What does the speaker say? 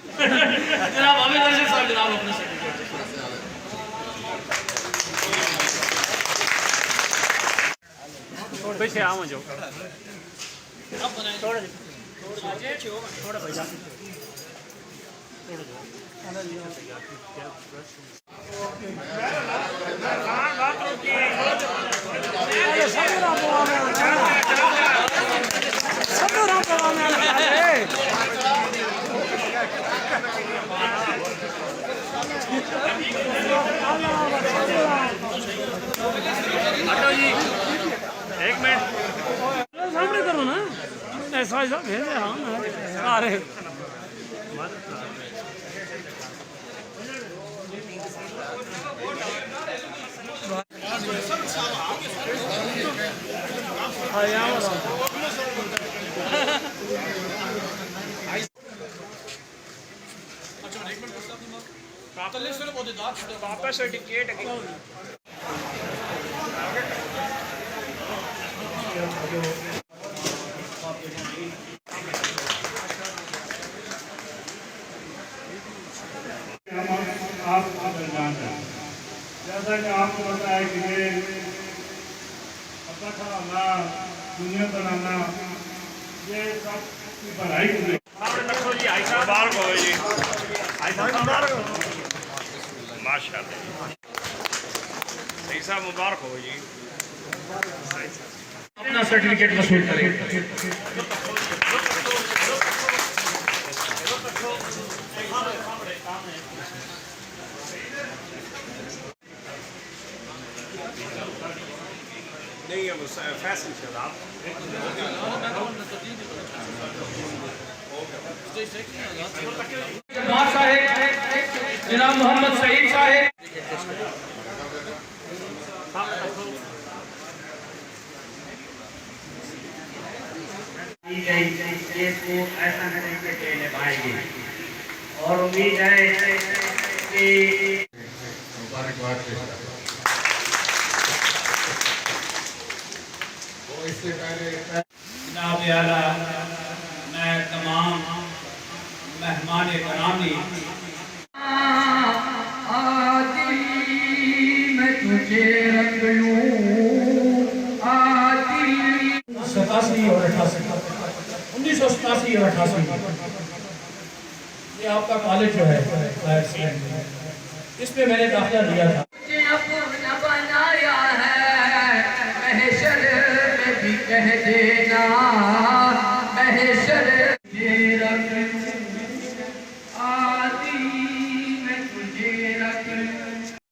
जनाब हमें दर्शक साहब जनाब अपने पीछे आओ जो थोड़ा थोड़ा भैया एक मिनट सामने करो ना ऐसा ऐसा भेजे हाँ अरे वापस सर्टिफिकेट जैसा कि आपको पता है कि ये अपना खाना दुनिया बनाना ये सब की पढ़ाई को मुबारक हो जी माशाल्लाह ऐसा मुबारक हो जी अपना सर्टिफिकेट वसूल करें। नहीं है वो फैशन से आप जनाब मोहम्मद सईद साहेब को ऐसा नहीं कि निभाएगी और उम्मीद है कि जनाब आला मैं तमाम मेहमान करामी मैं तुझे रंग लूं 87 और 88 1987 और 88 ये आपका कॉलेज जो है इसमें मैंने दाखिला लिया था। अपना बनाया है महशर में भी कह देना महशर